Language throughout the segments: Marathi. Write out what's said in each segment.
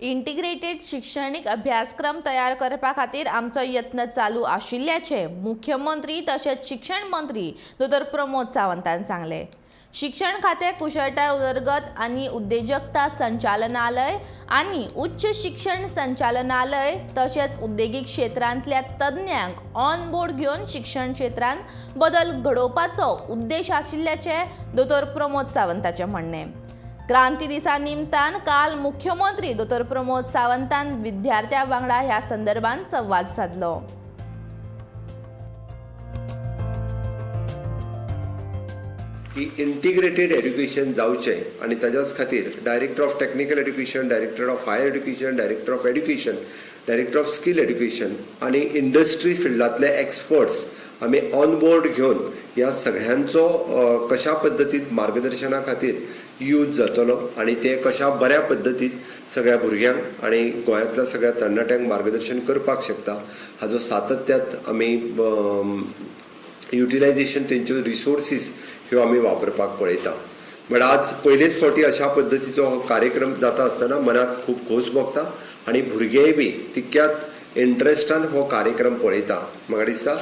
इंटिग्रेटेड शैक्षणिक अभ्यासक्रम तयार करपा खातीर आमचो यत्न चालू आशिल्ल्याचे मुख्यमंत्री तशेंच शिक्षण मंत्री दोतोर प्रमोद सावंतान सांगले। शिक्षण खाते कुशळटाय उदरगत आनी उद्देजकता संचालनालय आनी उच्च शिक्षण संचालनालय तशेंच उद्देगीक क्षेत्रांतल्या तज्ञांक ऑन बोर्ड घेवन शिक्षण क्षेत्रांत बदल घडोवपाचो उद्देश आशिल्ल्याचे दोतोर प्रमोद सावंताचें म्हणणें। क्रांती दिसा निमतान काल मुख्यमंत्री दोतोर प्रमोद सावंतान विद्यार्थ्यां वांगडा ह्या संदर्भात संवाद साधलो। की इंटिग्रेटेड एड्युकेशन जावचें आनी ताच्याच खातीर director of technical education, director of higher education, director of education, director of skill education आनी इंडस्ट्री फिल्डांतले एक्सपर्ट्स आमी ऑन बोर्ड घेवन ह्या सगळ्यांचो कशा पद्दतीन मार्गदर्शना खातीर यूज जातलो आनी ते कशा बऱ्या पद्दतीन सगळ्या भुरग्यांक आनी गोंयांतल्या सगळ्या तरणाट्यांक मार्गदर्शन करपाक शकता हाजो सातत्यात आमी युटिलायझेशन तेंच्यो रिसोर्सीस ह्यो आमी वापरपाक पळयता। बट आज पयलेच फावटी अशा पद्दतीचो हो कार्यक्रम जाता आसतना मनाक खूब खोस भोगता आनी भुरगेय बी तितक्यात इंट्रस्टान हो कार्यक्रम पळयता। म्हाका दिसता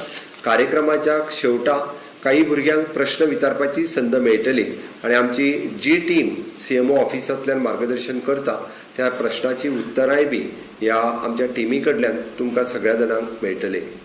कार्यक्रमाच्या शेवटा काही भुरग्यांक प्रश्न विचारपाची संद मेळटली आनी आमची जी टीम CMO ऑफिसांतल्यान मार्गदर्शन करता त्या प्रश्नाची उत्तरांय बी ह्या आमच्या टिमी कडल्यान तुमकां सगळ्या जाणांक मेळटली।